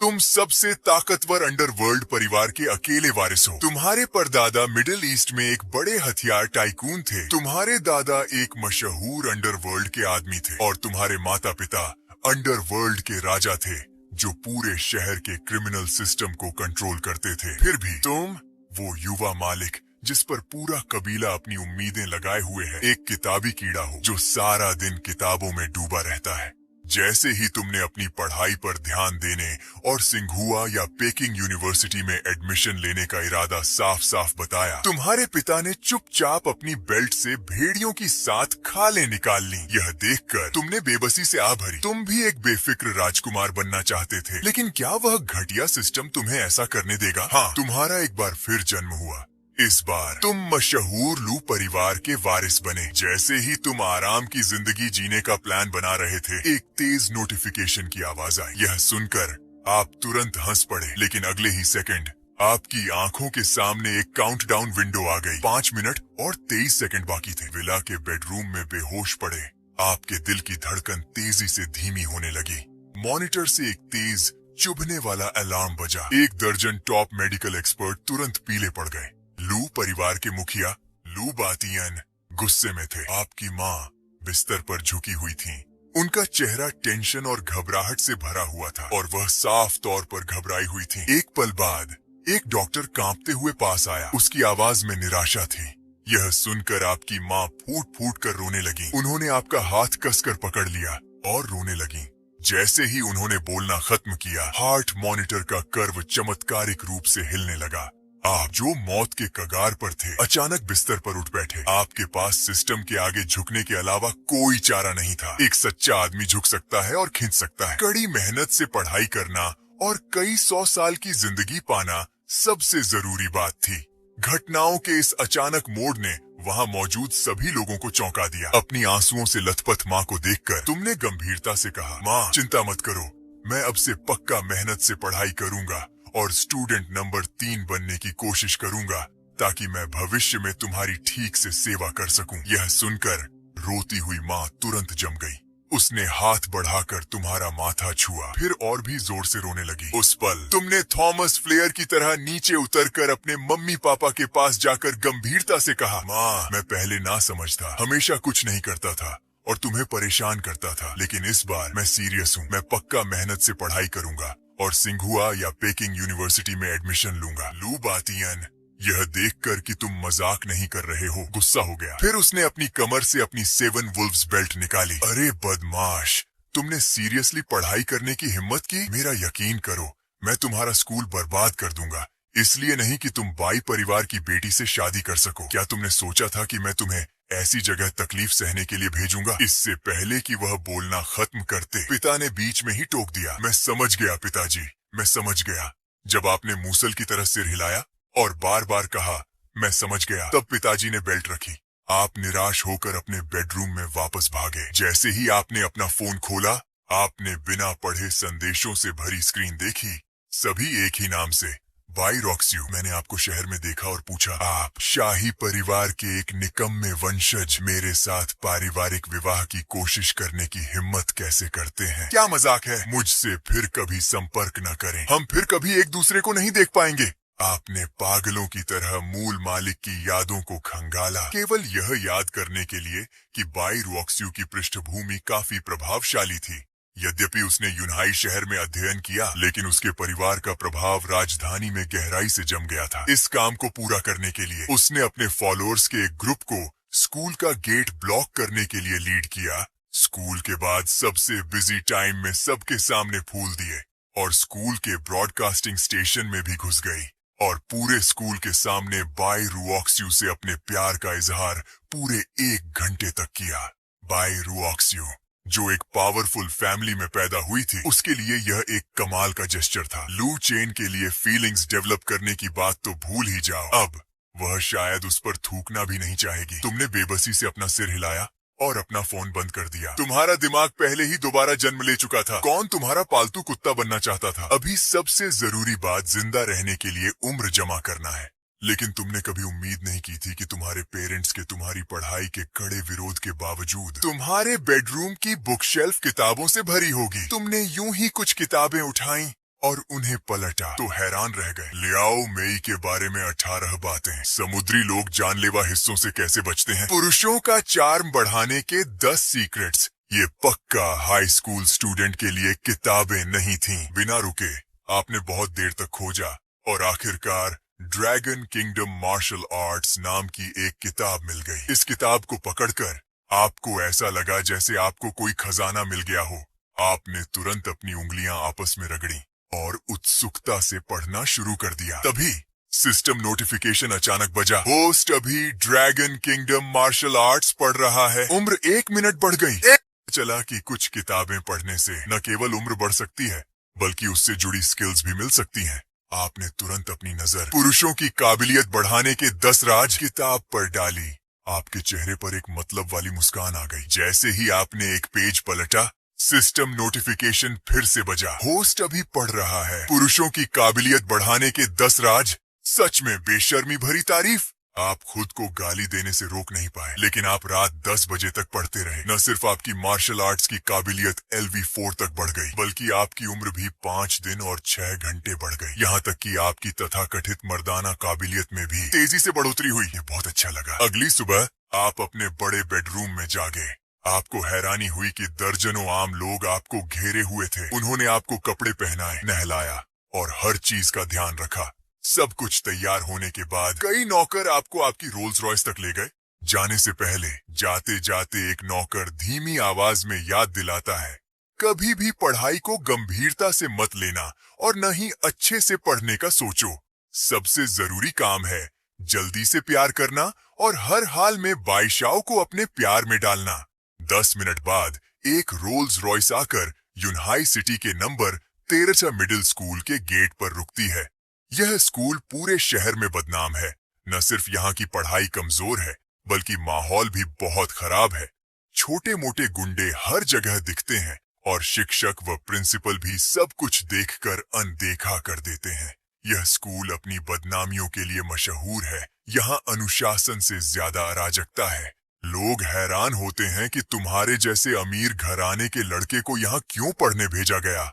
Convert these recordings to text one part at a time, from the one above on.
तुम सबसे ताकतवर अंडरवर्ल्ड परिवार के अकेले वारिस हो। तुम्हारे परदादा मिडिल ईस्ट में एक बड़े हथियार टाइकून थे। तुम्हारे दादा एक मशहूर अंडरवर्ल्ड के आदमी थे और तुम्हारे माता पिता अंडरवर्ल्ड के राजा थे जो पूरे शहर के क्रिमिनल सिस्टम को कंट्रोल करते थे। फिर भी तुम वो युवा मालिक जिस पर पूरा कबीला अपनी उम्मीदें लगाए हुए है, एक किताबी कीड़ा हो जो सारा दिन किताबों में डूबा रहता है। जैसे ही तुमने अपनी पढ़ाई पर ध्यान देने और सिंघुआ या पेकिंग यूनिवर्सिटी में एडमिशन लेने का इरादा साफ साफ बताया, तुम्हारे पिता ने चुपचाप अपनी बेल्ट से भेड़ियों की 7 खालें निकाल ली। यह देखकर तुमने बेबसी से आ भरी। तुम भी एक बेफिक्र राजकुमार बनना चाहते थे, लेकिन क्या वह घटिया सिस्टम तुम्हें ऐसा करने देगा? हाँ, तुम्हारा एक बार फिर जन्म हुआ। इस बार तुम मशहूर लू परिवार के वारिस बने। जैसे ही तुम आराम की जिंदगी जीने का प्लान बना रहे थे, एक तेज नोटिफिकेशन की आवाज आई। यह सुनकर आप तुरंत हंस पड़े, लेकिन अगले ही सेकंड आपकी आंखों के सामने एक काउंटडाउन विंडो आ गई। 5 मिनट और 23 सेकंड बाकी थे। विला के बेडरूम में बेहोश पड़े आपके दिल की धड़कन तेजी से धीमी होने लगी। मॉनिटर से एक तेज चुभने वाला अलार्म बजा। 1 दर्जन टॉप मेडिकल एक्सपर्ट तुरंत पीले पड़ गए। लू परिवार के मुखिया लू बातियन गुस्से में थे। आपकी माँ बिस्तर पर झुकी हुई थी। उनका चेहरा टेंशन और घबराहट से भरा हुआ था और वह साफ तौर पर घबराई हुई थी। एक पल बाद एक डॉक्टर कांपते हुए पास आया। उसकी आवाज में निराशा थी। यह सुनकर आपकी माँ फूट फूट कर रोने लगी। उन्होंने आपका हाथ कसकर पकड़ लिया और रोने लगी। जैसे ही उन्होंने बोलना खत्म किया, हार्ट मॉनिटर का कर्व चमत्कारिक रूप से हिलने लगा। आप जो मौत के कगार पर थे, अचानक बिस्तर पर उठ बैठे। आपके पास सिस्टम के आगे झुकने के अलावा कोई चारा नहीं था। एक सच्चा आदमी झुक सकता है और खींच सकता है। कड़ी मेहनत से पढ़ाई करना और कई 100 साल की जिंदगी पाना सबसे जरूरी बात थी। घटनाओं के इस अचानक मोड़ ने वहाँ मौजूद सभी लोगों को चौंका दिया। अपनी आंसुओं से लथपथ माँ को देखकर तुमने गंभीरता से कहा, माँ चिंता मत करो, मैं अब से पक्का मेहनत से पढ़ाई करूंगा और स्टूडेंट नंबर 3 बनने की कोशिश करूंगा ताकि मैं भविष्य में तुम्हारी ठीक से सेवा कर सकूं। यह सुनकर रोती हुई माँ तुरंत जम गई। उसने हाथ बढ़ाकर तुम्हारा माथा छुआ, फिर और भी जोर से रोने लगी। उस पल तुमने थॉमस फ्लेयर की तरह नीचे उतरकर अपने मम्मी पापा के पास जाकर गंभीरता से कहा, माँ मैं पहले ना समझता, हमेशा कुछ नहीं करता था और तुम्हें परेशान करता था, लेकिन इस बार मैं सीरियस हूँ। मैं पक्का मेहनत से पढ़ाई करूंगा और सिंघुआ या पेकिंग यूनिवर्सिटी में एडमिशन लूंगा। लू बातियन यह देखकर कि तुम मजाक नहीं कर रहे हो, गुस्सा हो गया। फिर उसने अपनी कमर से अपनी 7 वुल्व्स बेल्ट निकाली। अरे बदमाश, तुमने सीरियसली पढ़ाई करने की हिम्मत की? मेरा यकीन करो, मैं तुम्हारा स्कूल बर्बाद कर दूंगा। इसलिए नहीं कि तुम बाई परिवार की बेटी से शादी कर सको। क्या तुमने सोचा था कि मैं तुम्हें ऐसी जगह तकलीफ सहने के लिए भेजूंगा? इससे पहले कि वह बोलना खत्म करते, पिता ने बीच में ही टोक दिया। मैं समझ गया पिताजी, मैं समझ गया। जब आपने मूसल की तरह सिर हिलाया और बार बार कहा मैं समझ गया, तब पिताजी ने बेल्ट रखी। आप निराश होकर अपने बेडरूम में वापस भागे। जैसे ही आपने अपना फोन खोला, आपने बिना पढ़े संदेशों से भरी स्क्रीन देखी, सभी एक ही नाम से, बाई रॉक्स्यू। मैंने आपको शहर में देखा और पूछा, आप शाही परिवार के एक निकम्मे वंशज मेरे साथ पारिवारिक विवाह की कोशिश करने की हिम्मत कैसे करते हैं? क्या मजाक है? मुझसे फिर कभी संपर्क न करें, हम फिर कभी एक दूसरे को नहीं देख पाएंगे। आपने पागलों की तरह मूल मालिक की यादों को खंगाला, केवल यह याद करने के लिए कि बाई रॉक्स्यू की पृष्ठभूमि काफी प्रभावशाली थी। यद्यपि उसने यूनहाई शहर में अध्ययन किया, लेकिन उसके परिवार का प्रभाव राजधानी में गहराई से जम गया था। इस काम को पूरा करने के लिए उसने अपने फॉलोअर्स के एक ग्रुप को स्कूल का गेट ब्लॉक करने के लिए लीड किया। स्कूल के बाद सबसे बिजी टाइम में सबके सामने फूल दिए और स्कूल के ब्रॉडकास्टिंग स्टेशन में भी घुस गई और पूरे स्कूल के सामने बाई रुऑक्स्यू से अपने प्यार का इजहार पूरे 1 घंटे तक किया। बाई रुऑक्स्यू जो एक पावरफुल फैमिली में पैदा हुई थी, उसके लिए यह एक कमाल का जेस्चर था। लू चेन के लिए फीलिंग्स डेवलप करने की बात तो भूल ही जाओ। अब वह शायद उस पर थूकना भी नहीं चाहेगी। तुमने बेबसी से अपना सिर हिलाया और अपना फोन बंद कर दिया। तुम्हारा दिमाग पहले ही दोबारा जन्म ले चुका था। कौन तुम्हारा पालतू कुत्ता बनना चाहता था? अभी सबसे जरूरी बात जिंदा रहने के लिए उम्र जमा करना है। लेकिन तुमने कभी उम्मीद नहीं की थी कि तुम्हारे पेरेंट्स के तुम्हारी पढ़ाई के कड़े विरोध के बावजूद तुम्हारे बेडरूम की बुकशेल्फ किताबों से भरी होगी। तुमने यूं ही कुछ किताबें उठाई और उन्हें पलटा तो हैरान रह गए। लियाओ मेई के बारे में 18 बातें। समुद्री लोग जानलेवा हिस्सों से कैसे बचते हैं। पुरुषों का चार्म बढ़ाने के 10 सीक्रेट्स। ये पक्का हाई स्कूल स्टूडेंट के लिए किताबें नहीं थीं। बिना रुके आपने बहुत देर तक खोजा और आखिरकार ड्रैगन किंगडम मार्शल आर्ट्स नाम की एक किताब मिल गई। इस किताब को पकड़कर आपको ऐसा लगा जैसे आपको कोई खजाना मिल गया हो। आपने तुरंत अपनी उंगलियां आपस में रगड़ी और उत्सुकता से पढ़ना शुरू कर दिया। तभी सिस्टम नोटिफिकेशन अचानक बजा। होस्ट अभी ड्रैगन किंगडम मार्शल आर्ट्स पढ़ रहा है। उम्र 1 मिनट बढ़ गई। चला कि कुछ किताबें पढ़ने से न केवल उम्र बढ़ सकती है बल्कि उससे जुड़ी स्किल्स भी मिल सकती हैं। आपने तुरंत अपनी नजर पुरुषों की काबिलियत बढ़ाने के 10 राज किताब पर डाली। आपके चेहरे पर एक मतलब वाली मुस्कान आ गई। जैसे ही आपने एक पेज पलटा, सिस्टम नोटिफिकेशन फिर से बजा। होस्ट अभी पढ़ रहा है। पुरुषों की काबिलियत बढ़ाने के 10 राज। सच में बेशर्मी भरी तारीफ। आप खुद को गाली देने से रोक नहीं पाए, लेकिन आप रात 10 बजे तक पढ़ते रहे। न सिर्फ आपकी मार्शल आर्ट्स की काबिलियत LV4 तक बढ़ गई, बल्कि आपकी उम्र भी 5 दिन और 6 घंटे बढ़ गई। यहाँ तक कि आपकी तथाकथित मर्दाना काबिलियत में भी तेजी से बढ़ोतरी हुई। ये बहुत अच्छा लगा। अगली सुबह आप अपने बड़े बेडरूम में जागे। आपको हैरानी हुई कि दर्जनों आम लोग आपको घेरे हुए थे। उन्होंने आपको कपड़े पहनाए, नहलाया और हर चीज का ध्यान रखा। सब कुछ तैयार होने के बाद कई नौकर आपको आपकी रोल्स रॉयस तक ले गए। जाने से पहले जाते जाते एक नौकर धीमी आवाज में याद दिलाता है, कभी भी पढ़ाई को गंभीरता से मत लेना और न ही अच्छे से पढ़ने का सोचो। सबसे जरूरी काम है जल्दी से प्यार करना और हर हाल में बाईशाओ को अपने प्यार में डालना। 10 मिनट बाद एक रोल्स रॉयस आकर यूनहाई सिटी के नंबर 13 मिडिल स्कूल के गेट पर रुकती है। यह स्कूल पूरे शहर में बदनाम है। न सिर्फ यहाँ की पढ़ाई कमजोर है, बल्कि माहौल भी बहुत खराब है। छोटे मोटे गुंडे हर जगह दिखते हैं और शिक्षक व प्रिंसिपल भी सब कुछ देखकर अनदेखा कर देते हैं। यह स्कूल अपनी बदनामियों के लिए मशहूर है। यहाँ अनुशासन से ज्यादा अराजकता है। लोग हैरान होते हैं कि तुम्हारे जैसे अमीर घराने के लड़के को यहाँ क्यों पढ़ने भेजा गया।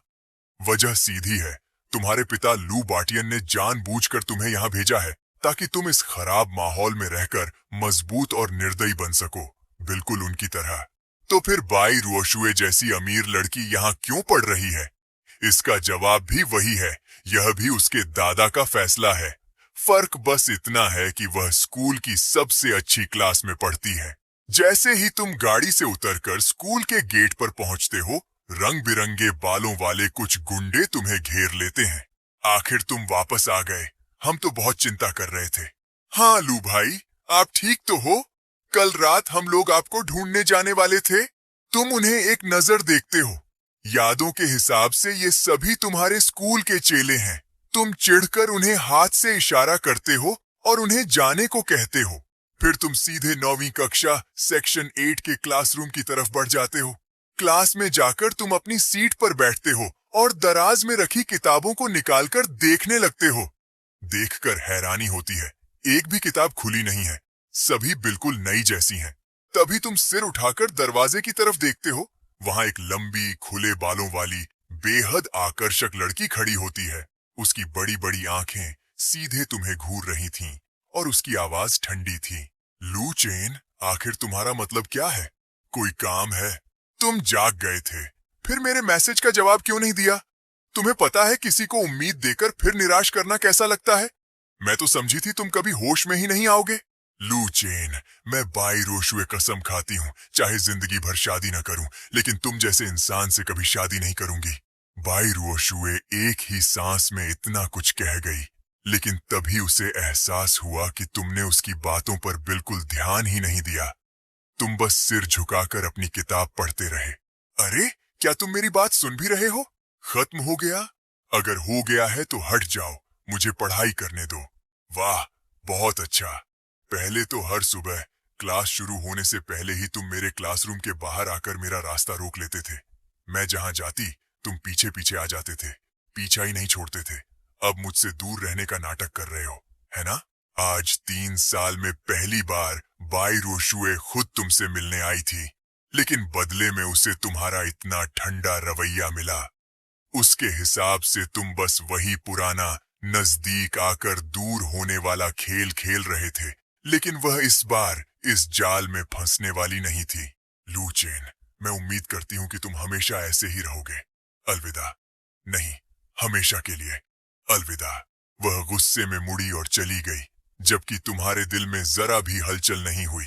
वजह सीधी है, तुम्हारे पिता लू बाटियन ने जानबूझकर तुम्हें यहाँ भेजा है ताकि तुम इस खराब माहौल में रहकर मजबूत और निर्दयी बन सको, बिल्कुल उनकी तरह। तो फिर बाई रुओशुए जैसी अमीर लड़की यहाँ क्यों पढ़ रही है? इसका जवाब भी वही है, यह भी उसके दादा का फैसला है। फर्क बस इतना है कि वह स्कूल की सबसे अच्छी क्लास में पढ़ती है। जैसे ही तुम गाड़ी से उतरकर स्कूल के गेट पर पहुंचते हो, रंग बिरंगे बालों वाले कुछ गुंडे तुम्हें घेर लेते हैं। आखिर तुम वापस आ गए, हम तो बहुत चिंता कर रहे थे। हाँ लू भाई, आप ठीक तो हो? कल रात हम लोग आपको ढूंढने जाने वाले थे। तुम उन्हें एक नजर देखते हो। यादों के हिसाब से ये सभी तुम्हारे स्कूल के चेले हैं। तुम चिढ़कर उन्हें हाथ से इशारा करते हो और उन्हें जाने को कहते हो। फिर तुम सीधे 9वीं कक्षा सेक्शन 8 के क्लासरूम की तरफ बढ़ जाते हो। क्लास में जाकर तुम अपनी सीट पर बैठते हो और दराज में रखी किताबों को निकालकर देखने लगते हो। देखकर हैरानी होती है, एक भी किताब खुली नहीं है, सभी बिल्कुल नई जैसी हैं। तभी तुम सिर उठाकर दरवाजे की तरफ देखते हो। वहां एक लंबी खुले बालों वाली बेहद आकर्षक लड़की खड़ी होती है। उसकी बड़ी बड़ी आंखें सीधे तुम्हें घूर रही थीं और उसकी आवाज ठंडी थी। लू चेन, आखिर तुम्हारा मतलब क्या है? कोई काम है? तुम जाग गए थे, फिर मेरे मैसेज का जवाब क्यों नहीं दिया? तुम्हें पता है किसी को उम्मीद देकर फिर निराश करना कैसा लगता है? मैं तो समझी थी तुम कभी होश में ही नहीं आओगे। लू चेन, मैं बाई रोशुए कसम खाती हूँ, चाहे जिंदगी भर शादी न करूं, लेकिन तुम जैसे इंसान से कभी शादी नहीं करूंगी। बाई रोशुए एक ही सांस में इतना कुछ कह गई, लेकिन तभी उसे एहसास हुआ कि तुमने उसकी बातों पर बिल्कुल ध्यान ही नहीं दिया। तुम बस सिर झुकाकर अपनी किताब पढ़ते रहे। अरे, क्या तुम मेरी बात सुन भी रहे हो? खत्म हो गया? अगर हो गया है तो हट जाओ, मुझे पढ़ाई करने दो। वाह, बहुत अच्छा। पहले तो हर सुबह क्लास शुरू होने से पहले ही तुम मेरे क्लासरूम के बाहर आकर मेरा रास्ता रोक लेते थे। मैं जहां जाती तुम पीछे पीछे आ जाते थे, पीछा ही नहीं छोड़ते थे। अब मुझसे दूर रहने का नाटक कर रहे हो, है ना? आज 3 साल में पहली बार बाई रोशुए खुद तुमसे मिलने आई थी, लेकिन बदले में उसे तुम्हारा इतना ठंडा रवैया मिला। उसके हिसाब से तुम बस वही पुराना नजदीक आकर दूर होने वाला खेल खेल रहे थे, लेकिन वह इस बार इस जाल में फंसने वाली नहीं थी। लू चेन, मैं उम्मीद करती हूँ कि तुम हमेशा ऐसे ही रहोगे। अलविदा। नहीं, हमेशा के लिए अलविदा। वह गुस्से में मुड़ी और चली गई, जबकि तुम्हारे दिल में जरा भी हलचल नहीं हुई।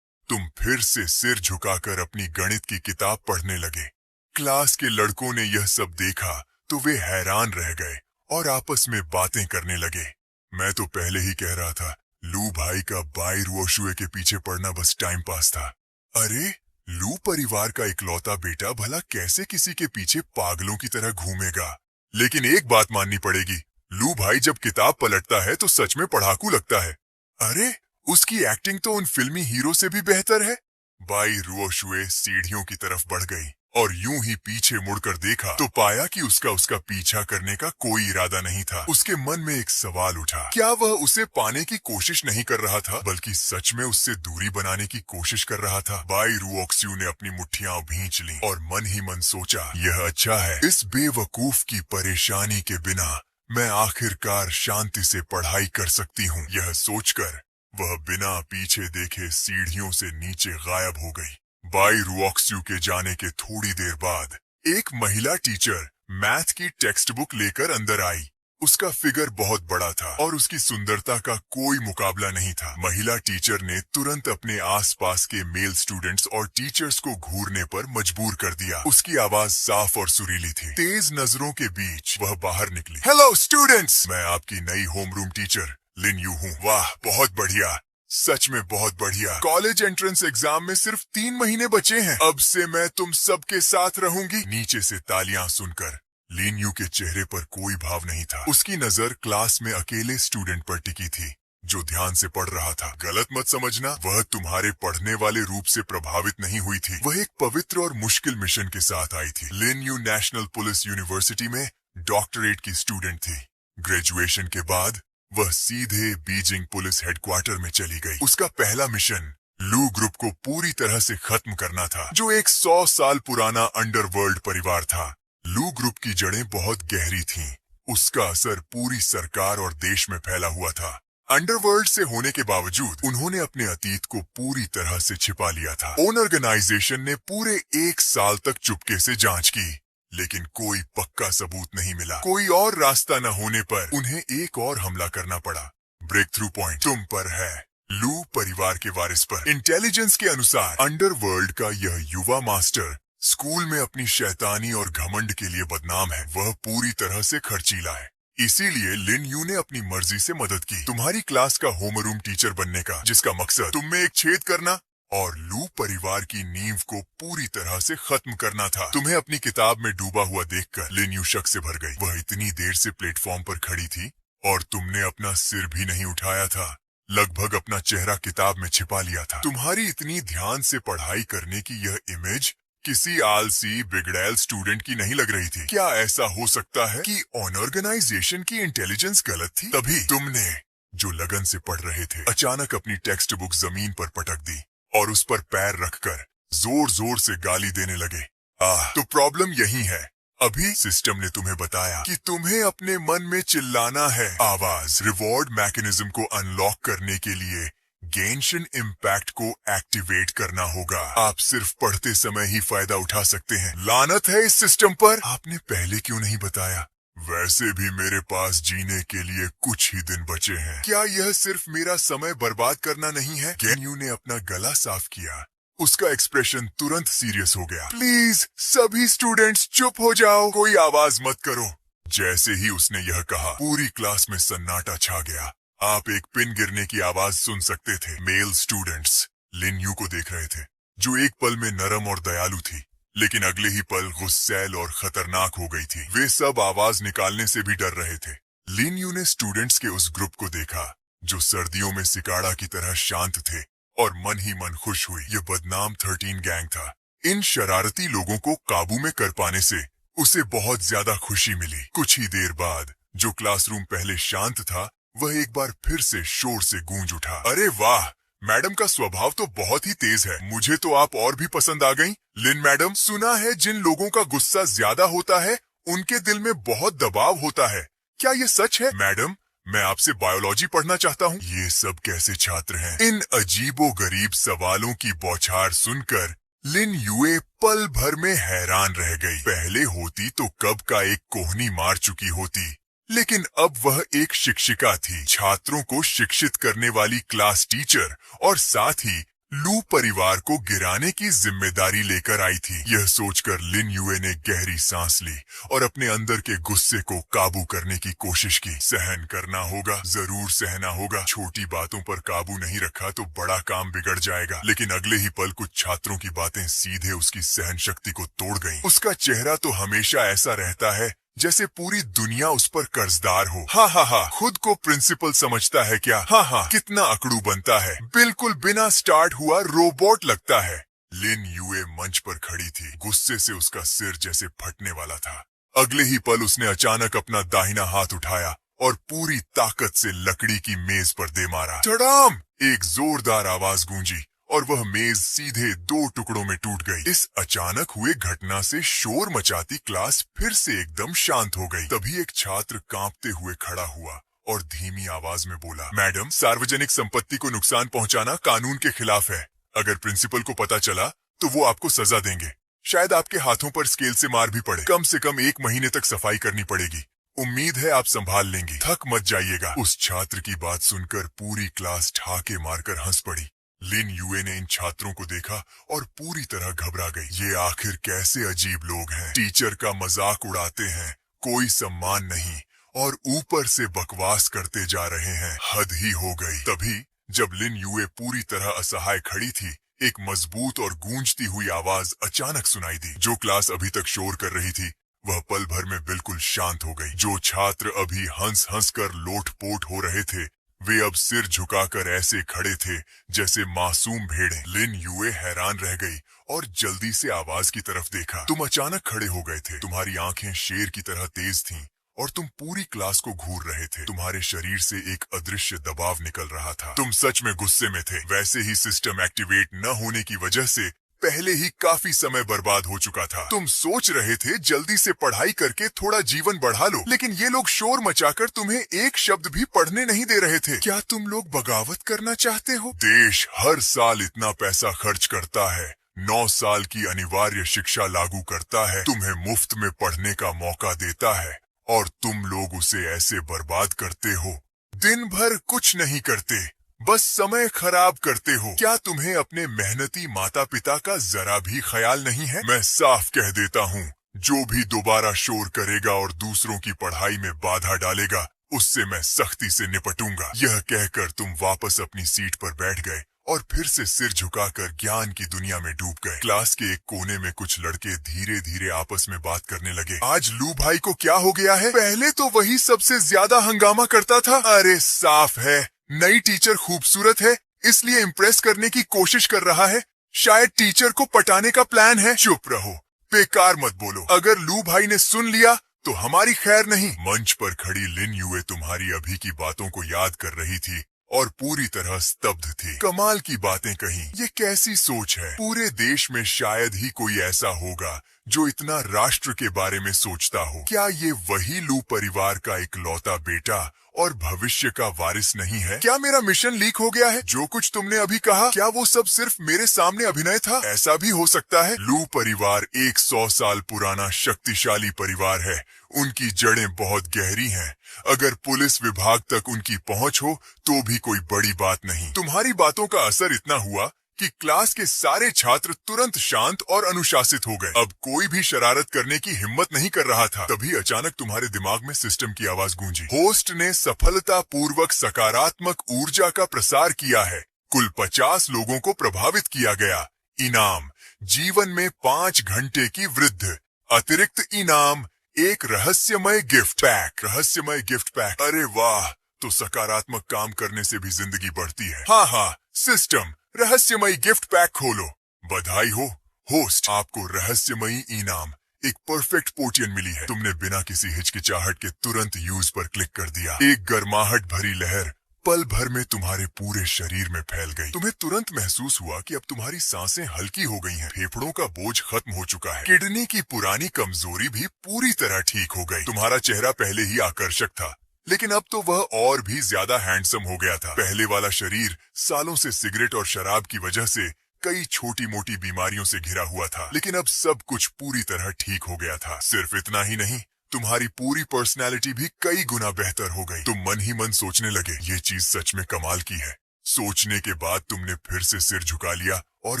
तुम फिर से सिर झुकाकर अपनी गणित की किताब पढ़ने लगे। क्लास के लड़कों ने यह सब देखा तो वे हैरान रह गए और आपस में बातें करने लगे। मैं तो पहले ही कह रहा था, लू भाई का बाई रुओशुए के पीछे पड़ना बस टाइम पास था। अरे, लू परिवार का इकलौता बेटा भला कैसे किसी के पीछे पागलों की तरह घूमेगा? लेकिन एक बात माननी पड़ेगी, लू भाई जब किताब पलटता है तो सच में पढ़ाकू लगता है। अरे, उसकी एक्टिंग तो उन फिल्मी हीरो से भी बेहतर है। बाई रुओशुए सीढ़ियों की तरफ बढ़ गई और यूं ही पीछे मुड़कर देखा तो पाया कि उसका पीछा करने का कोई इरादा नहीं था। उसके मन में एक सवाल उठा, क्या वह उसे पाने की कोशिश नहीं कर रहा था, बल्कि सच में उससे दूरी बनाने की कोशिश कर रहा था? बाई रुओक्स्यू ने अपनी मुट्ठियां भींच ली और मन ही मन सोचा, यह अच्छा है, इस बेवकूफ की परेशानी के बिना मैं आखिरकार शांति से पढ़ाई कर सकती हूँ। यह सोचकर वह बिना पीछे देखे सीढ़ियों से नीचे गायब हो गई। बाई रुओक्स्यू के जाने के थोड़ी देर बाद एक महिला टीचर मैथ की टेक्स्ट बुक लेकर अंदर आई। उसका फिगर बहुत बड़ा था और उसकी सुंदरता का कोई मुकाबला नहीं था। महिला टीचर ने तुरंत अपने आसपास के मेल स्टूडेंट्स और टीचर्स को घूरने पर मजबूर कर दिया। उसकी आवाज साफ और सुरीली थी। तेज नजरों के बीच वह बाहर निकली। हेलो स्टूडेंट्स, मैं आपकी नई होमरूम टीचर लिन यू हूँ। वाह, बहुत बढ़िया, सच में बहुत बढ़िया। कॉलेज एंट्रेंस एग्जाम में सिर्फ 3 महीने बचे हैं। अब से मैं तुम सबके साथ रहूंगी। नीचे से तालियां सुनकर लिन यू के चेहरे पर कोई भाव नहीं था। उसकी नजर क्लास में अकेले स्टूडेंट पर टिकी थी जो ध्यान से पढ़ रहा था। गलत मत समझना, वह तुम्हारे पढ़ने वाले रूप से प्रभावित नहीं हुई थी। वह एक पवित्र और मुश्किल मिशन के साथ आई थी। लिन यू नेशनल पुलिस यूनिवर्सिटी में डॉक्टरेट की स्टूडेंट थी। ग्रेजुएशन के बाद वह सीधे बीजिंग पुलिस हेडक्वार्टर में चली गई। उसका पहला मिशन लू ग्रुप को पूरी तरह से खत्म करना था, जो एक 100 साल पुराना अंडरवर्ल्ड परिवार था। लू ग्रुप की जड़ें बहुत गहरी थीं। उसका असर पूरी सरकार और देश में फैला हुआ था। अंडरवर्ल्ड से होने के बावजूद उन्होंने अपने अतीत को पूरी तरह से छिपा लिया था। ओन ऑर्गेनाइजेशन ने पूरे 1 साल तक चुपके से जांच की, लेकिन कोई पक्का सबूत नहीं मिला। कोई और रास्ता न होने पर उन्हें एक और हमला करना पड़ा। ब्रेक थ्रू पॉइंट तुम पर है, लू परिवार के वारिस पर। इंटेलिजेंस के अनुसार अंडरवर्ल्ड का यह युवा मास्टर स्कूल में अपनी शैतानी और घमंड के लिए बदनाम है। वह पूरी तरह से खर्चीला है। इसीलिए लिन यू ने अपनी मर्जी से मदद की तुम्हारी क्लास का होमरूम टीचर बनने का, जिसका मकसद तुम में एक छेद करना और लू परिवार की नींव को पूरी तरह से खत्म करना था। तुम्हें अपनी किताब में डूबा हुआ देखकर लिन यू शक से भर गई। वह इतनी देर से प्लेटफॉर्म पर खड़ी थी और तुमने अपना सिर भी नहीं उठाया था। लगभग अपना चेहरा किताब में छिपा लिया था। तुम्हारी इतनी ध्यान से पढ़ाई करने की यह इमेज किसी आलसी बिगड़ैल स्टूडेंट की नहीं लग रही थी। क्या ऐसा हो सकता है कि ऑन ऑर्गेनाइजेशन की इंटेलिजेंस गलत थी? तभी तुमने, जो लगन से पढ़ रहे थे, अचानक अपनी टेक्स्ट बुक जमीन पर पटक दी और उस पर पैर रखकर जोर जोर से गाली देने लगे। तो प्रॉब्लम यही है। अभी सिस्टम ने तुम्हें बताया कि तुम्हें अपने मन में चिल्लाना है। आवाज रिवॉर्ड मैकेनिज्म को अनलॉक करने के लिए गेंशिन इम्पैक्ट को एक्टिवेट करना होगा। आप सिर्फ पढ़ते समय ही फायदा उठा सकते हैं। लानत है इस सिस्टम पर। आपने पहले क्यों नहीं बताया? वैसे भी मेरे पास जीने के लिए कुछ ही दिन बचे हैं। क्या यह सिर्फ मेरा समय बर्बाद करना नहीं है? गेन्यू ने अपना गला साफ किया। उसका एक्सप्रेशन तुरंत सीरियस हो गया। प्लीज सभी स्टूडेंट्स चुप हो जाओ, कोई आवाज मत करो। जैसे ही उसने यह कहा, पूरी क्लास में सन्नाटा छा गया। आप एक पिन गिरने की आवाज सुन सकते थे। मेल स्टूडेंट्स लिन यू को देख रहे थे, जो एक पल में नरम और दयालु थी, लेकिन अगले ही पल गुस्सैल और खतरनाक हो गई थी। वे सब आवाज निकालने से भी डर रहे थे। लिन यू ने स्टूडेंट्स के उस ग्रुप को देखा जो सर्दियों में सिकाड़ा की तरह शांत थे और मन ही मन खुश हुई। यह बदनाम 13 गैंग था। इन शरारती लोगों को काबू में कर पाने से उसे बहुत ज्यादा खुशी मिली। कुछ ही देर बाद जो क्लासरूम पहले शांत था, वह एक बार फिर से शोर से गूंज उठा। अरे वाह, मैडम का स्वभाव तो बहुत ही तेज है। मुझे तो आप और भी पसंद आ गईं। लिन मैडम, सुना है जिन लोगों का गुस्सा ज्यादा होता है उनके दिल में बहुत दबाव होता है। क्या ये सच है? मैडम, मैं आपसे बायोलॉजी पढ़ना चाहता हूँ। ये सब कैसे छात्र हैं? इन अजीबो-गरीब सवालों की बौछार सुनकर लिन युए पल भर में हैरान रह गई। पहले होती तो कब का एक कोहनी मार चुकी होती, लेकिन अब वह एक शिक्षिका थी, छात्रों को शिक्षित करने वाली क्लास टीचर, और साथ ही लू परिवार को गिराने की जिम्मेदारी लेकर आई थी। यह सोचकर लिन युए ने गहरी सांस ली और अपने अंदर के गुस्से को काबू करने की कोशिश की। सहन करना होगा, जरूर सहना होगा। छोटी बातों पर काबू नहीं रखा तो बड़ा काम बिगड़ जाएगा। लेकिन अगले ही पल कुछ छात्रों की बातें सीधे उसकी सहन शक्ति को तोड़ गईं। उसका चेहरा तो हमेशा ऐसा रहता है जैसे पूरी दुनिया उस पर कर्जदार हो। हा, खुद को प्रिंसिपल समझता है क्या? हा, कितना अकड़ू बनता है, बिल्कुल बिना स्टार्ट हुआ रोबोट लगता है। लिन युए मंच पर खड़ी थी, गुस्से से उसका सिर जैसे फटने वाला था। अगले ही पल उसने अचानक अपना दाहिना हाथ उठाया और पूरी ताकत से लकड़ी की मेज पर दे मारा। धड़ाम! एक जोरदार आवाज गूंजी और वह मेज सीधे 2 टुकड़ों में टूट गई। इस अचानक हुए घटना से शोर मचाती क्लास फिर से एकदम शांत हो गई। तभी एक छात्र कांपते हुए खड़ा हुआ और धीमी आवाज में बोला, मैडम, सार्वजनिक संपत्ति को नुकसान पहुंचाना कानून के खिलाफ है। अगर प्रिंसिपल को पता चला तो वो आपको सजा देंगे। शायद आपके हाथों पर स्केल से मार भी पड़े। कम से कम 1 महीने तक सफाई करनी पड़ेगी। उम्मीद है आप संभाल लेंगी। थक मत जाइएगा। उस छात्र की बात सुनकर पूरी क्लास ठहाके मारकर हंस पड़ी। लिन युए ने इन छात्रों को देखा और पूरी तरह घबरा गई। ये आखिर कैसे अजीब लोग हैं? टीचर का मजाक उड़ाते हैं, कोई सम्मान नहीं, और ऊपर से बकवास करते जा रहे हैं। हद ही हो गई। तभी जब लिन युए पूरी तरह असहाय खड़ी थी, एक मजबूत और गूंजती हुई आवाज अचानक सुनाई दी। जो क्लास अभी तक शोर कर रही थी वह पल भर में बिल्कुल शांत हो गई। जो छात्र अभी हंस हंस कर लोटपोट हो रहे थे वे अब सिर झुकाकर ऐसे खड़े थे जैसे मासूम भेड़ें। लिन युए हैरान रह गई और जल्दी से आवाज की तरफ देखा। तुम अचानक खड़े हो गए थे, तुम्हारी आंखें शेर की तरह तेज थीं और तुम पूरी क्लास को घूर रहे थे। तुम्हारे शरीर से एक अदृश्य दबाव निकल रहा था। तुम सच में गुस्से में थे। वैसे ही सिस्टम एक्टिवेट न होने की वजह से पहले ही काफी समय बर्बाद हो चुका था। तुम सोच रहे थे जल्दी से पढ़ाई करके थोड़ा जीवन बढ़ा लो, लेकिन ये लोग शोर मचाकर तुम्हें एक शब्द भी पढ़ने नहीं दे रहे थे। क्या तुम लोग बगावत करना चाहते हो? देश हर साल इतना पैसा खर्च करता है, 9 साल की अनिवार्य शिक्षा लागू करता है, तुम्हें मुफ्त में पढ़ने का मौका देता है और तुम लोग उसे ऐसे बर्बाद करते हो। दिन भर कुछ नहीं करते, बस समय खराब करते हो। क्या तुम्हें अपने मेहनती माता पिता का जरा भी ख्याल नहीं है? मैं साफ कह देता हूँ, जो भी दोबारा शोर करेगा और दूसरों की पढ़ाई में बाधा डालेगा उससे मैं सख्ती से निपटूंगा। यह कहकर तुम वापस अपनी सीट पर बैठ गए और फिर से सिर झुकाकर ज्ञान की दुनिया में डूब गए। क्लास के एक कोने में कुछ लड़के धीरे धीरे आपस में बात करने लगे। आज लू भाई को क्या हो गया है? पहले तो वही सबसे ज्यादा हंगामा करता था। अरे साफ है, नई टीचर खूबसूरत है इसलिए इम्प्रेस करने की कोशिश कर रहा है। शायद टीचर को पटाने का प्लान है। चुप रहो, बेकार मत बोलो। अगर लू भाई ने सुन लिया तो हमारी खैर नहीं। मंच पर खड़ी लिन युए तुम्हारी अभी की बातों को याद कर रही थी और पूरी तरह स्तब्ध थी। कमाल की बातें कही। ये कैसी सोच है? पूरे देश में शायद ही कोई ऐसा होगा जो इतना राष्ट्र के बारे में सोचता हो। क्या ये वही लू परिवार का इकलौता बेटा और भविष्य का वारिस नहीं है? क्या मेरा मिशन लीक हो गया है? जो कुछ तुमने अभी कहा, क्या वो सब सिर्फ मेरे सामने अभिनय था? ऐसा भी हो सकता है। लू परिवार 100 साल पुराना शक्तिशाली परिवार है। उनकी जड़ें बहुत गहरी हैं। अगर पुलिस विभाग तक उनकी पहुंच हो तो भी कोई बड़ी बात नहीं। तुम्हारी बातों का असर इतना हुआ कि क्लास के सारे छात्र तुरंत शांत और अनुशासित हो गए। अब कोई भी शरारत करने की हिम्मत नहीं कर रहा था। तभी अचानक तुम्हारे दिमाग में सिस्टम की आवाज गूंजी। होस्ट ने सफलतापूर्वक सकारात्मक ऊर्जा का प्रसार किया है। कुल 50 लोगों को प्रभावित किया गया। इनाम, जीवन में 5 घंटे की वृद्धि। अतिरिक्त इनाम, एक रहस्यमय गिफ्ट पैक। रहस्यमय गिफ्ट पैक, अरे वाह, तो सकारात्मक काम करने से भी जिंदगी बढ़ती है। हाँ, सिस्टम, रहस्यमयी गिफ्ट पैक खोलो। बधाई हो होस्ट, आपको रहस्यमयी इनाम, एक परफेक्ट पोटियन मिली है। तुमने बिना किसी हिचकिचाहट के तुरंत यूज पर क्लिक कर दिया। एक गर्माहट भरी लहर पल भर में तुम्हारे पूरे शरीर में फैल गई। तुम्हें तुरंत महसूस हुआ कि अब तुम्हारी सांसें हल्की हो गई हैं, फेफड़ों का बोझ खत्म हो चुका है, किडनी की पुरानी कमजोरी भी पूरी तरह ठीक हो गई। तुम्हारा चेहरा पहले ही आकर्षक था, लेकिन अब तो वह और भी ज्यादा हैंडसम हो गया था। पहले वाला शरीर सालों से सिगरेट और शराब की वजह से कई छोटी मोटी बीमारियों से घिरा हुआ था, लेकिन अब सब कुछ पूरी तरह ठीक हो गया था। सिर्फ इतना ही नहीं, तुम्हारी पूरी पर्सनैलिटी भी कई गुना बेहतर हो गई। तुम मन ही मन सोचने लगे, ये चीज सच में कमाल की है। सोचने के बाद तुमने फिर से सिर झुका लिया और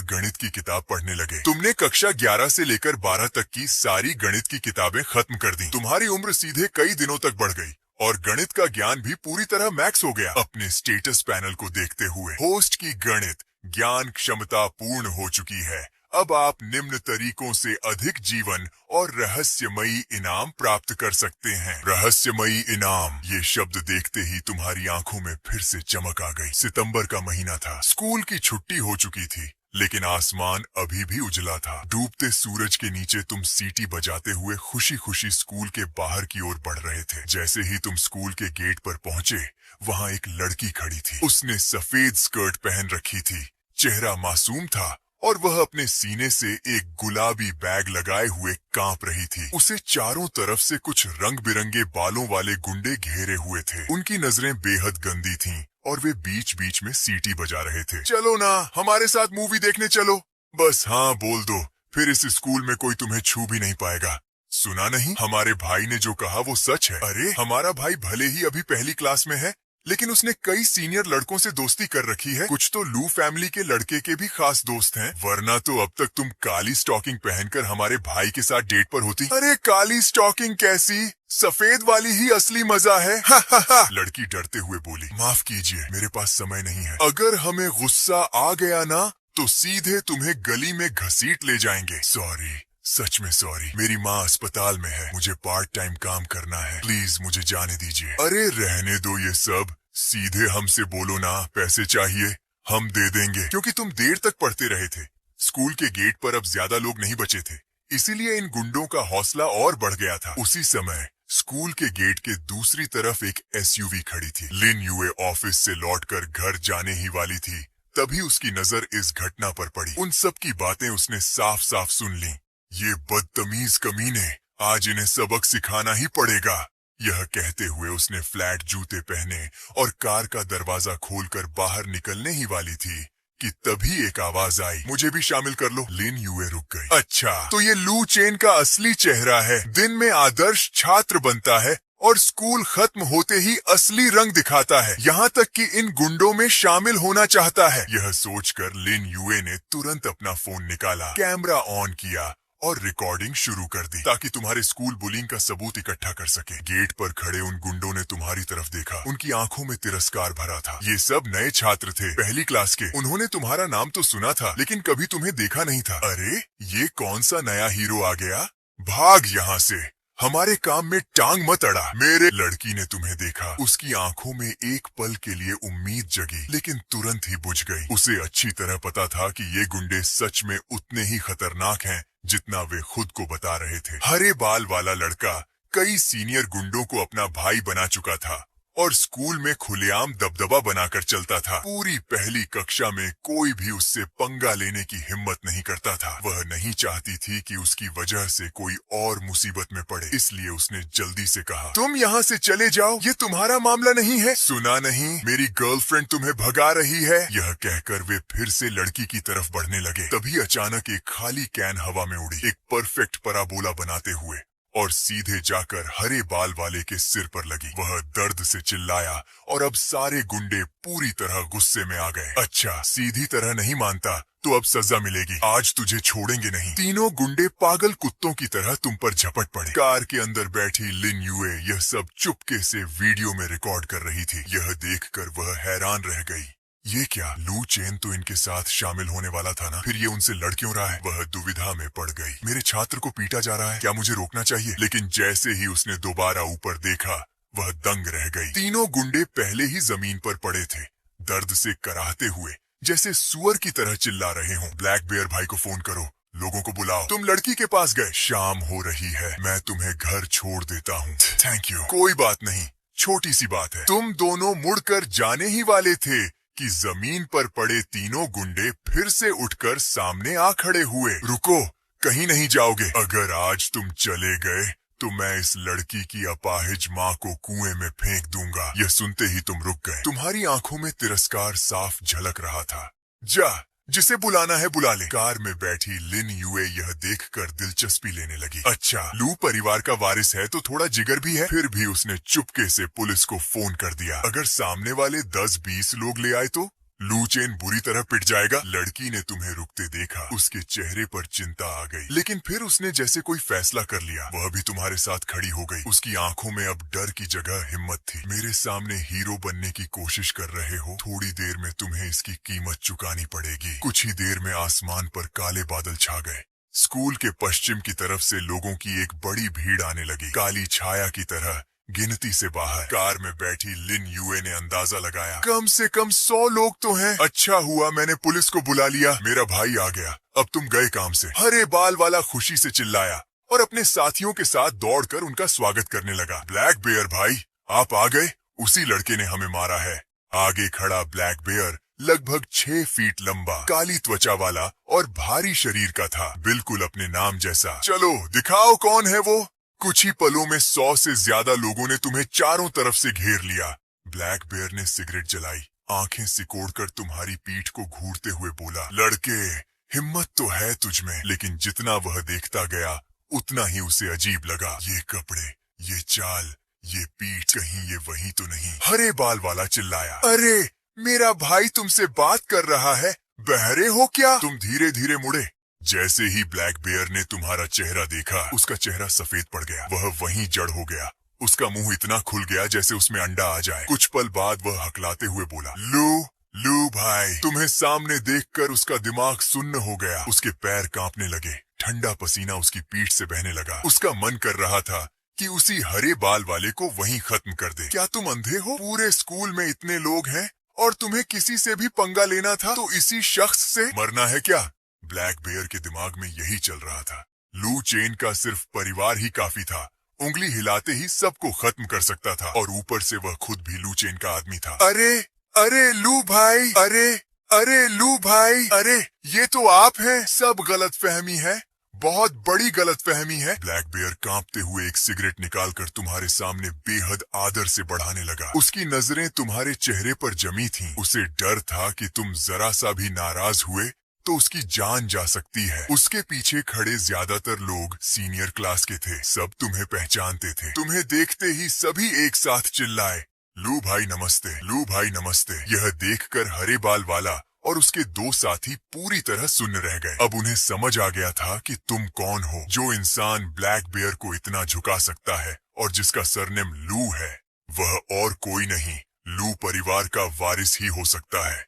गणित की किताब पढ़ने लगे। तुमने कक्षा 11 से लेकर 12 तक की सारी गणित की किताबें खत्म कर दी। तुम्हारी उम्र सीधे कई दिनों तक बढ़ गई और गणित का ज्ञान भी पूरी तरह मैक्स हो गया। अपने स्टेटस पैनल को देखते हुए होस्ट की गणित ज्ञान क्षमता पूर्ण हो चुकी है। अब आप निम्न तरीकों से अधिक जीवन और रहस्यमयी इनाम प्राप्त कर सकते हैं। रहस्यमयी इनाम, ये शब्द देखते ही तुम्हारी आंखों में फिर से चमक आ गई। सितंबर का महीना था, स्कूल की छुट्टी हो चुकी थी, लेकिन आसमान अभी भी उजला था। डूबते सूरज के नीचे तुम सीटी बजाते हुए खुशी खुशी स्कूल के बाहर की ओर बढ़ रहे थे। जैसे ही तुम स्कूल के गेट पर पहुंचे, वहां एक लड़की खड़ी थी। उसने सफेद स्कर्ट पहन रखी थी, चेहरा मासूम था और वह अपने सीने से एक गुलाबी बैग लगाए हुए कांप रही थी। उसे चारों तरफ से कुछ रंग बिरंगे बालों वाले गुंडे घेरे हुए थे। उनकी नजरें बेहद गंदी थीं और वे बीच बीच में सीटी बजा रहे थे। चलो ना, हमारे साथ मूवी देखने चलो। बस हाँ बोल दो, फिर इस स्कूल में कोई तुम्हें छू भी नहीं पाएगा। सुना नहीं, हमारे भाई ने जो कहा वो सच है। अरे हमारा भाई भले ही अभी पहली क्लास में है, लेकिन उसने कई सीनियर लड़कों से दोस्ती कर रखी है। कुछ तो लू फैमिली के लड़के के भी खास दोस्त हैं। वरना तो अब तक तुम काली स्टॉकिंग पहनकर हमारे भाई के साथ डेट पर होती। अरे काली स्टॉकिंग कैसी, सफेद वाली ही असली मजा है। हा हा हा। लड़की डरते हुए बोली, माफ कीजिए, मेरे पास समय नहीं है। अगर हमें गुस्सा आ गया ना, तो सीधे तुम्हें गली में घसीट ले जाएंगे। सॉरी, सच में सॉरी, मेरी माँ अस्पताल में है, मुझे पार्ट टाइम काम करना है, प्लीज मुझे जाने दीजिए। अरे रहने दो ये सब, सीधे हमसे बोलो ना, पैसे चाहिए, हम दे देंगे। क्योंकि तुम देर तक पढ़ते रहे थे, स्कूल के गेट पर अब ज्यादा लोग नहीं बचे थे, इसीलिए इन गुंडों का हौसला और बढ़ गया था। उसी समय स्कूल के गेट के दूसरी तरफ एक एसयूवी खड़ी थी। लिन यूए ऑफिस से लौटकर घर जाने ही वाली थी, तभी उसकी नजर इस घटना पर पड़ी। उन सब की बातें उसने साफ साफ सुन ली। ये बदतमीज कमीने, आज इन्हें सबक सिखाना ही पड़ेगा। यह कहते हुए उसने फ्लैट जूते पहने और कार का दरवाजा खोलकर बाहर निकलने ही वाली थी कि तभी एक आवाज आई, मुझे भी शामिल कर लो। लिन यूए रुक गई। अच्छा, तो ये लू चेन का असली चेहरा है। दिन में आदर्श छात्र बनता है और स्कूल खत्म होते ही असली रंग दिखाता है, यहाँ तक कि इन गुंडों में शामिल होना चाहता है। यह सोचकर लिन यूए ने तुरंत अपना फोन निकाला, कैमरा ऑन किया और रिकॉर्डिंग शुरू कर दी, ताकि तुम्हारे स्कूल बुलिंग का सबूत इकट्ठा कर सके। गेट पर खड़े उन गुंडों ने तुम्हारी तरफ देखा, उनकी आंखों में तिरस्कार भरा था। ये सब नए छात्र थे, पहली क्लास के। उन्होंने तुम्हारा नाम तो सुना था, लेकिन कभी तुम्हें देखा नहीं था। अरे ये कौन सा नया हीरो आ गया, भाग यहाँ से, हमारे काम में टांग मत अड़ा। मेरे लड़की ने तुम्हें देखा, उसकी आंखों में एक पल के लिए उम्मीद जगी, लेकिन तुरंत ही बुझ गई। उसे अच्छी तरह पता था कि ये गुंडे सच में उतने ही खतरनाक हैं जितना वे खुद को बता रहे थे। हरे बाल वाला लड़का कई सीनियर गुंडों को अपना भाई बना चुका था और स्कूल में खुलेआम दबदबा बनाकर चलता था। पूरी पहली कक्षा में कोई भी उससे पंगा लेने की हिम्मत नहीं करता था। वह नहीं चाहती थी कि उसकी वजह से कोई और मुसीबत में पड़े, इसलिए उसने जल्दी से कहा, तुम यहाँ से चले जाओ, ये तुम्हारा मामला नहीं है। सुना नहीं, मेरी गर्लफ्रेंड तुम्हें भगा रही है। यह कहकर वे फिर से लड़की की तरफ बढ़ने लगे। तभी अचानक एक खाली कैन हवा में उड़ी, एक परफेक्ट पराबोला बनाते हुए, और सीधे जाकर हरे बाल वाले के सिर पर लगी। वह दर्द से चिल्लाया और अब सारे गुंडे पूरी तरह गुस्से में आ गए। अच्छा, सीधी तरह नहीं मानता तो अब सजा मिलेगी, आज तुझे छोड़ेंगे नहीं। तीनों गुंडे पागल कुत्तों की तरह तुम पर झपट पड़े। कार के अंदर बैठी लिन यूए यह सब चुपके से वीडियो में रिकॉर्ड कर रही थी। यह देखकर वह हैरान रह गई। ये क्या, लू चेन तो इनके साथ शामिल होने वाला था ना, फिर ये उनसे लड़ क्यों रहा है? वह दुविधा में पड़ गई। मेरे छात्र को पीटा जा रहा है, क्या मुझे रोकना चाहिए? लेकिन जैसे ही उसने दोबारा ऊपर देखा, वह दंग रह गई। तीनों गुंडे पहले ही जमीन पर पड़े थे, दर्द से कराहते हुए, जैसे सुअर की तरह चिल्ला रहे हों। ब्लैक बेयर भाई को फोन करो, लोगों को बुलाओ। तुम लड़की के पास गए, शाम हो रही है, मैं तुम्हें घर छोड़ देता हूँ। Thank you. कोई बात नहीं, छोटी सी बात है, तुम दोनों मुड़कर जाने ही वाले थे कि जमीन पर पड़े तीनों गुंडे फिर से उठकर सामने आ खड़े हुए। रुको, कहीं नहीं जाओगे। अगर आज तुम चले गए तो मैं इस लड़की की अपाहिज माँ को कुएं में फेंक दूंगा। यह सुनते ही तुम रुक गए। तुम्हारी आंखों में तिरस्कार साफ झलक रहा था। जा, जिसे बुलाना है बुला ले। कार में बैठी लिन युए यह देखकर दिलचस्पी लेने लगी। अच्छा, लू परिवार का वारिस है तो थोड़ा जिगर भी है। फिर भी उसने चुपके से पुलिस को फोन कर दिया। अगर सामने वाले 10-20 लोग ले आए तो लू चेन बुरी तरह पिट जाएगा। लड़की ने तुम्हें रुकते देखा, उसके चेहरे पर चिंता आ गई, लेकिन फिर उसने जैसे कोई फैसला कर लिया। वह भी तुम्हारे साथ खड़ी हो गई। उसकी आंखों में अब डर की जगह हिम्मत थी। मेरे सामने हीरो बनने की कोशिश कर रहे हो, थोड़ी देर में तुम्हें इसकी कीमत चुकानी पड़ेगी। कुछ ही देर में आसमान पर काले बादल छा गए। स्कूल के पश्चिम की तरफ से लोगों की एक बड़ी भीड़ आने लगी, काली छाया की तरह गिनती से बाहर। कार में बैठी लिन युए ने अंदाजा लगाया, कम से कम 100 लोग तो हैं। अच्छा हुआ मैंने पुलिस को बुला लिया, मेरा भाई आ गया। अब तुम गए काम से। हरे बाल वाला खुशी से चिल्लाया और अपने साथियों के साथ दौड़कर उनका स्वागत करने लगा। ब्लैक बेयर भाई, आप आ गए। उसी लड़के ने हमें मारा है। आगे खड़ा ब्लैक बेयर लगभग 6 फीट लंबा, काली त्वचा वाला और भारी शरीर का था, बिल्कुल अपने नाम जैसा। चलो दिखाओ कौन है वो। कुछ ही पलों में 100 से ज्यादा लोगों ने तुम्हें चारों तरफ से घेर लिया। ब्लैक बेयर ने सिगरेट जलाई, आंखें सिकोड़कर तुम्हारी पीठ को घूरते हुए बोला, लड़के, हिम्मत तो है तुझमें, लेकिन जितना वह देखता गया उतना ही उसे अजीब लगा। ये कपड़े, ये चाल, ये पीठ, कहीं ये वही तो नहीं। हरे बाल वाला चिल्लाया, अरे मेरा भाई तुमसे बात कर रहा है, बहरे हो क्या? तुम धीरे धीरे मुड़े। जैसे ही ब्लैक बेयर ने तुम्हारा चेहरा देखा, उसका चेहरा सफेद पड़ गया। वह वहीं जड़ हो गया। उसका मुंह इतना खुल गया जैसे उसमें अंडा आ जाए। कुछ पल बाद वह हकलाते हुए बोला, लू भाई। तुम्हें सामने देखकर उसका दिमाग सुन्न हो गया। उसके पैर कांपने लगे, ठंडा पसीना उसकी पीठ से बहने लगा। उसका मन कर रहा था कि उसी हरे बाल वाले को वहीं खत्म कर दे। क्या तुम अंधे हो? पूरे स्कूल में इतने लोग हैं और तुम्हें किसी से भी पंगा लेना था तो इसी शख्स से मरना है क्या? ब्लैक बेयर के दिमाग में यही चल रहा था। लू चेन का सिर्फ परिवार ही काफी था। उंगली हिलाते ही सबको खत्म कर सकता था और ऊपर से वह खुद भी लू चेन का आदमी था। अरे लू भाई, अरे लू भाई, अरे ये तो आप हैं। सब गलतफहमी है, बहुत बड़ी गलतफहमी है। ब्लैक बेयर कांपते हुए एक सिगरेट निकालकर तुम्हारे सामने बेहद आदर से बढ़ाने लगा। उसकी नजरें तुम्हारे चेहरे पर जमी थीं। उसे डर था कि तुम जरा सा भी नाराज हुए तो उसकी जान जा सकती है। उसके पीछे खड़े ज्यादातर लोग सीनियर क्लास के थे। सब तुम्हें पहचानते थे। तुम्हें देखते ही सभी एक साथ चिल्लाए, लू भाई नमस्ते, लू भाई नमस्ते। यह देखकर हरे बाल वाला और उसके 2 साथी पूरी तरह सुन्न रह गए। अब उन्हें समझ आ गया था कि तुम कौन हो। जो इंसान ब्लैक बेयर को इतना झुका सकता है और जिसका सरनेम लू है, वह और कोई नहीं, लू परिवार का वारिस ही हो सकता है।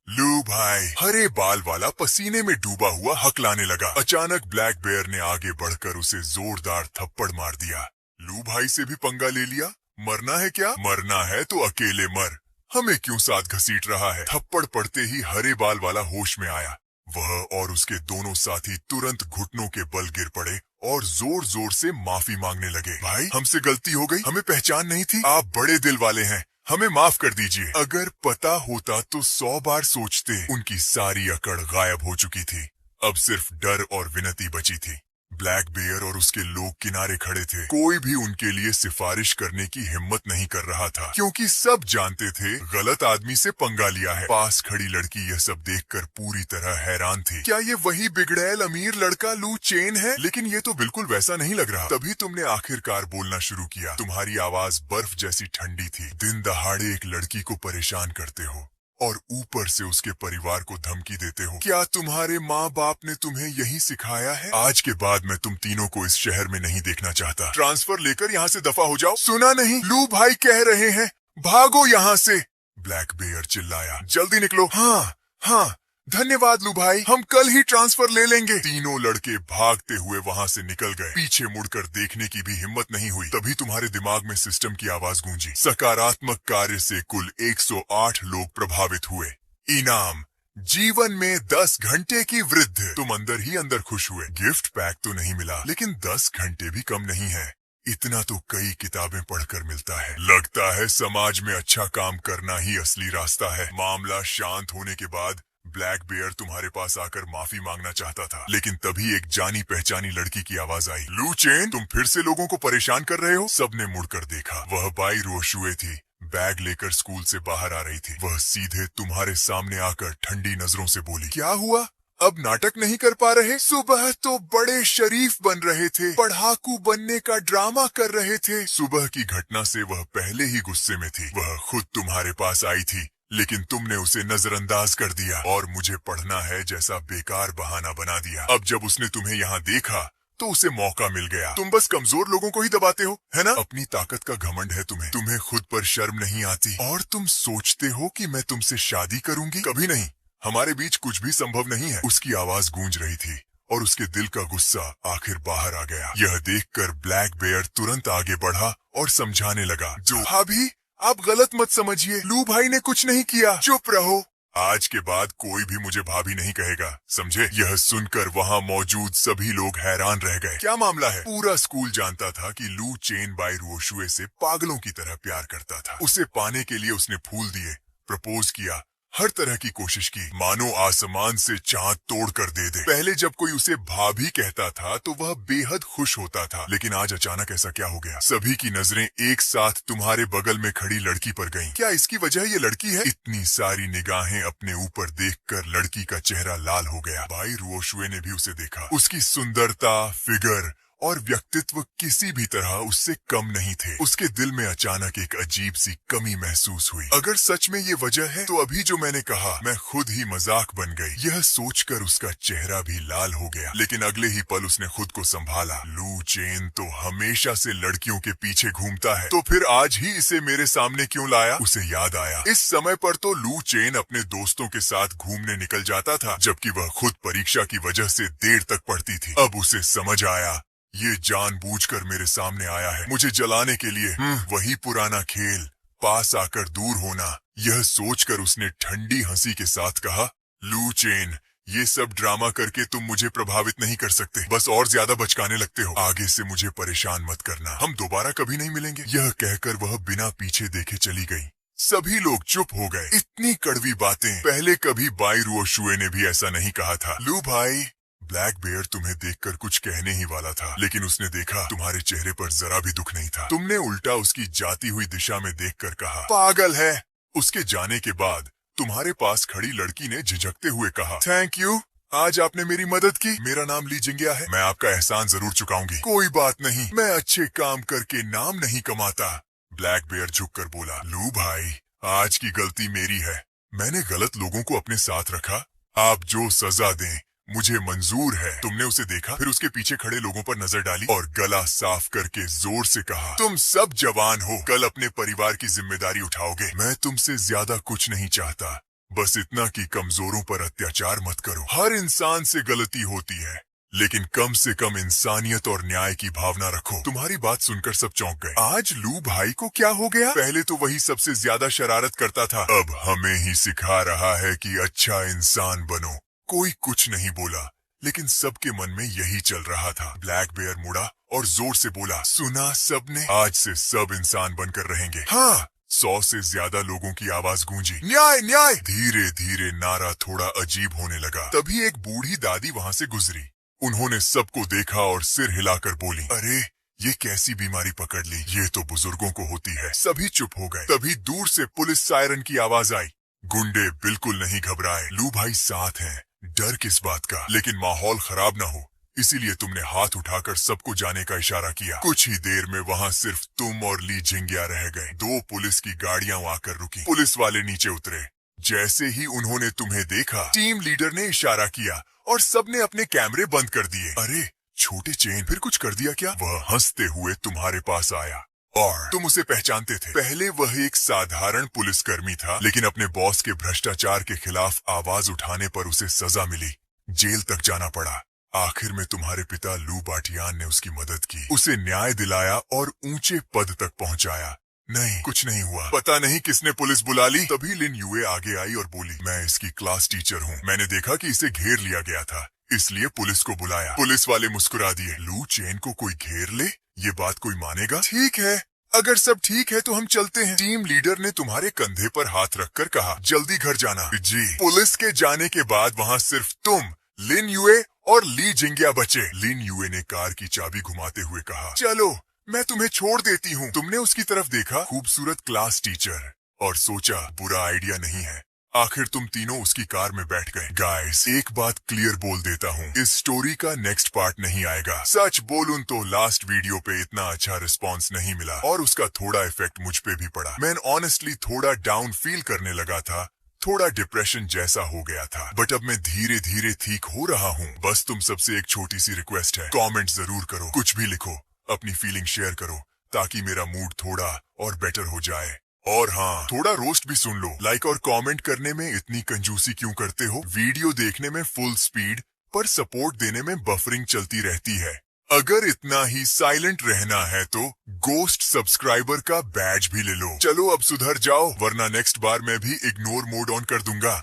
लू भाई। हरे बाल वाला पसीने में डूबा हुआ हकलाने लगा। अचानक ब्लैक बेयर ने आगे बढ़कर उसे जोरदार थप्पड़ मार दिया। लू भाई से भी पंगा ले लिया? मरना है क्या? मरना है तो अकेले मर, हमें क्यों साथ घसीट रहा है? थप्पड़ पड़ते ही हरे बाल वाला होश में आया। वह और उसके दोनों साथी तुरंत घुटनों के बल गिर पड़े और जोर जोर से माफी मांगने लगे। भाई, हमसे गलती हो गई, हमें पहचान नहीं थी। आप बड़े दिल वाले हैं, हमें माफ कर दीजिए। अगर पता होता तो 100 बार सोचते। उनकी सारी अकड़ गायब हो चुकी थी। अब सिर्फ डर और विनती बची थी। ब्लैक बेयर और उसके लोग किनारे खड़े थे। कोई भी उनके लिए सिफारिश करने की हिम्मत नहीं कर रहा था, क्योंकि सब जानते थे गलत आदमी से पंगा लिया है। पास खड़ी लड़की यह सब देखकर पूरी तरह हैरान थी। क्या ये वही बिगड़ैल अमीर लड़का लू चेन है? लेकिन ये तो बिल्कुल वैसा नहीं लग रहा। तभी तुमने आखिरकार बोलना शुरू किया। तुम्हारी आवाज बर्फ जैसी ठंडी थी। दिन दहाड़े एक लड़की को परेशान करते हो और ऊपर से उसके परिवार को धमकी देते हो। क्या तुम्हारे माँ बाप ने तुम्हें यही सिखाया है? आज के बाद मैं तुम तीनों को इस शहर में नहीं देखना चाहता। ट्रांसफर लेकर यहाँ से दफा हो जाओ। सुना नहीं? लू भाई कह रहे हैं भागो यहाँ से। ब्लैक बेयर चिल्लाया, जल्दी निकलो। हाँ, धन्यवाद लू भाई, हम कल ही ट्रांसफर ले लेंगे। तीनों लड़के भागते हुए वहाँ से निकल गए। पीछे मुड़कर देखने की भी हिम्मत नहीं हुई। तभी तुम्हारे दिमाग में सिस्टम की आवाज गूंजी। सकारात्मक कार्य से कुल 108 लोग प्रभावित हुए। इनाम, जीवन में 10 घंटे की वृद्धि। तुम अंदर ही अंदर खुश हुए। गिफ्ट पैक तो नहीं मिला, लेकिन 10 घंटे भी कम नहीं है। इतना तो कई किताबें पढ़कर मिलता है। लगता है समाज में अच्छा काम करना ही असली रास्ता है। मामला शांत होने के बाद ब्लैक बेयर तुम्हारे पास आकर माफी मांगना चाहता था, लेकिन तभी एक जानी पहचानी लड़की की आवाज आई। लू चेन, तुम फिर से लोगों को परेशान कर रहे हो? सबने मुड़कर देखा। वह बाई रुओशुए थी। बैग लेकर स्कूल से बाहर आ रही थी। वह सीधे तुम्हारे सामने आकर ठंडी नजरों से बोली, क्या हुआ? अब नाटक नहीं कर पा रहे? सुबह तो बड़े शरीफ बन रहे थे, पढ़ाकू बनने का ड्रामा कर रहे थे। सुबह की घटना से वह पहले ही गुस्से में थी। वह खुद तुम्हारे पास आई थी, लेकिन तुमने उसे नजरअंदाज कर दिया और मुझे पढ़ना है जैसा बेकार बहाना बना दिया। अब जब उसने तुम्हें यहाँ देखा तो उसे मौका मिल गया। तुम बस कमजोर लोगों को ही दबाते हो, है ना? अपनी ताकत का घमंड है तुम्हें खुद पर शर्म नहीं आती। और तुम सोचते हो कि मैं तुमसे शादी करूंगी? कभी नहीं। हमारे बीच कुछ भी संभव नहीं है। उसकी आवाज गूंज रही थी और उसके दिल का गुस्सा आखिर बाहर आ गया। यह देखकर ब्लैक बेयर तुरंत आगे बढ़ा और समझाने लगा, जो भाभी, आप गलत मत समझिए, लू भाई ने कुछ नहीं किया। चुप रहो। आज के बाद कोई भी मुझे भाभी नहीं कहेगा, समझे? यह सुनकर वहाँ मौजूद सभी लोग हैरान रह गए। क्या मामला है? पूरा स्कूल जानता था कि लू चेन बाई रुओशुए से पागलों की तरह प्यार करता था। उसे पाने के लिए उसने फूल दिए, प्रपोज किया, हर तरह की कोशिश की, मानो आसमान से चांद तोड़ कर दे दे। पहले जब कोई उसे भाभी कहता था तो वह बेहद खुश होता था, लेकिन आज अचानक ऐसा क्या हो गया? सभी की नजरें एक साथ तुम्हारे बगल में खड़ी लड़की पर गईं। क्या इसकी वजह ये लड़की है? इतनी सारी निगाहें अपने ऊपर देखकर लड़की का चेहरा लाल हो गया। बाई रुओशुए ने भी उसे देखा। उसकी सुंदरता, फिगर और व्यक्तित्व किसी भी तरह उससे कम नहीं थे। उसके दिल में अचानक एक अजीब सी कमी महसूस हुई। अगर सच में ये वजह है तो अभी जो मैंने कहा, मैं खुद ही मजाक बन गई। यह सोचकर उसका चेहरा भी लाल हो गया, लेकिन अगले ही पल उसने खुद को संभाला। लू चेन तो हमेशा से लड़कियों के पीछे घूमता है, तो फिर आज ही इसे मेरे सामने क्यों लाया? उसे याद आया, इस समय पर तो लू चेन अपने दोस्तों के साथ घूमने निकल जाता था, जबकि वह खुद परीक्षा की वजह से देर तक पढ़ती थी। अब उसे समझ आया, ये जानबूझकर मेरे सामने आया है, मुझे जलाने के लिए। वही पुराना खेल, पास आकर दूर होना। यह सोचकर उसने ठंडी हंसी के साथ कहा, लू चेन, ये सब ड्रामा करके तुम मुझे प्रभावित नहीं कर सकते, बस और ज्यादा बचकाने लगते हो। आगे से मुझे परेशान मत करना, हम दोबारा कभी नहीं मिलेंगे। यह कहकर वह बिना पीछे देखे चली गई। सभी लोग चुप हो गए। इतनी कड़वी बातें पहले कभी बाई रुओशुए ने भी ऐसा नहीं कहा था। लू भाई, ब्लैक बेयर तुम्हें देखकर कुछ कहने ही वाला था, लेकिन उसने देखा तुम्हारे चेहरे पर जरा भी दुख नहीं था। तुमने उल्टा उसकी जाती हुई दिशा में देखकर कहा, पागल है। उसके जाने के बाद तुम्हारे पास खड़ी लड़की ने झिझकते हुए कहा, थैंक यू, आज आपने मेरी मदद की। मेरा नाम ली जिंगिया है, मैं आपका एहसान जरूर चुकाऊंगी। कोई बात नहीं, मैं अच्छे काम करके नाम नहीं कमाता। ब्लैक बेयर झुककर बोला, लू भाई, आज की गलती मेरी है, मैंने गलत लोगों को अपने साथ रखा। आप जो सजा दें मुझे मंजूर है। तुमने उसे देखा, फिर उसके पीछे खड़े लोगों पर नजर डाली और गला साफ करके जोर से कहा, तुम सब जवान हो, कल अपने परिवार की जिम्मेदारी उठाओगे। मैं तुमसे ज्यादा कुछ नहीं चाहता, बस इतना कि कमजोरों पर अत्याचार मत करो। हर इंसान से गलती होती है, लेकिन कम से कम इंसानियत और न्याय की भावना रखो। तुम्हारी बात सुनकर सब चौंक गए। आज लू भाई को क्या हो गया? पहले तो वही सबसे ज्यादा शरारत करता था, अब हमें ही सिखा रहा है कि अच्छा इंसान बनो। कोई कुछ नहीं बोला, लेकिन सबके मन में यही चल रहा था। ब्लैक बेयर मुड़ा और जोर से बोला, सुना सबने, आज से सब इंसान बनकर रहेंगे। हाँ, 100 से ज्यादा लोगों की आवाज गूंजी, न्याय न्याय। धीरे धीरे नारा थोड़ा अजीब होने लगा। तभी एक बूढ़ी दादी वहाँ से गुजरी। उन्होंने सबको देखा और सिर हिलाकर बोली, अरे ये कैसी बीमारी पकड़ ली, ये तो बुजुर्गों को होती है। सभी चुप हो गए। तभी दूर से पुलिस सायरन की आवाज आई। गुंडे बिल्कुल नहीं घबराए, लू भाई साथ हैं, डर किस बात का? लेकिन माहौल खराब ना हो, इसीलिए तुमने हाथ उठाकर सबको जाने का इशारा किया। कुछ ही देर में वहाँ सिर्फ तुम और ली जिंगिया रह गए। 2 पुलिस की गाड़ियां आकर रुकी। पुलिस वाले नीचे उतरे। जैसे ही उन्होंने तुम्हें देखा, टीम लीडर ने इशारा किया और सबने अपने कैमरे बंद कर दिए। अरे छोटे चेन, फिर कुछ कर दिया क्या? वह हंसते हुए तुम्हारे पास आया और तुम उसे पहचानते थे। पहले वह एक साधारण पुलिसकर्मी था, लेकिन अपने बॉस के भ्रष्टाचार के खिलाफ आवाज उठाने पर उसे सजा मिली, जेल तक जाना पड़ा। आखिर में तुम्हारे पिता लू बाटियान ने उसकी मदद की, उसे न्याय दिलाया और ऊंचे पद तक पहुंचाया। नहीं, कुछ नहीं हुआ। पता नहीं किसने पुलिस बुला ली। तभी लिन यूए आगे आई और बोली, मैं इसकी क्लास टीचर हूँ, मैंने देखा कि इसे घेर लिया गया था, इसलिए पुलिस को बुलाया। पुलिस वाले मुस्कुरा दिए। लू चेन को कोई घेर ले? ये बात कोई मानेगा? ठीक है, अगर सब ठीक है तो हम चलते हैं। टीम लीडर ने तुम्हारे कंधे पर हाथ रखकर कहा, जल्दी घर जाना। जी। पुलिस के जाने के बाद वहाँ सिर्फ तुम, लिन यूए और ली जिंगिया बचे। लिन यूए ने कार की चाबी घुमाते हुए कहा, चलो मैं तुम्हें छोड़ देती हूँ। तुमने उसकी तरफ देखा, खूबसूरत क्लास टीचर, और सोचा बुरा आइडिया नहीं है। आखिर तुम तीनों उसकी कार में बैठ गए। गाइस, एक बात क्लियर बोल देता हूँ, इस स्टोरी का नेक्स्ट पार्ट नहीं आएगा। सच बोलूं तो लास्ट वीडियो पे इतना अच्छा रिस्पांस नहीं मिला और उसका थोड़ा इफेक्ट मुझ पे भी पड़ा। मैं ऑनेस्टली थोड़ा डाउन फील करने लगा था, थोड़ा डिप्रेशन जैसा हो गया था, बट अब मैं धीरे धीरे ठीक हो रहा हूँ। बस तुम सबसे एक छोटी सी रिक्वेस्ट है, कमेंट जरूर करो, कुछ भी लिखो, अपनी फीलिंग शेयर करो, ताकि मेरा मूड थोड़ा और बेटर हो जाए। और हाँ, थोड़ा रोस्ट भी सुन लो। लाइक और कमेंट करने में इतनी कंजूसी क्यों करते हो? वीडियो देखने में फुल स्पीड पर सपोर्ट देने में बफरिंग चलती रहती है। अगर इतना ही साइलेंट रहना है तो गोस्ट सब्सक्राइबर का बैज भी ले लो। चलो अब सुधर जाओ, वरना नेक्स्ट बार मैं भी इग्नोर मोड ऑन कर दूंगा।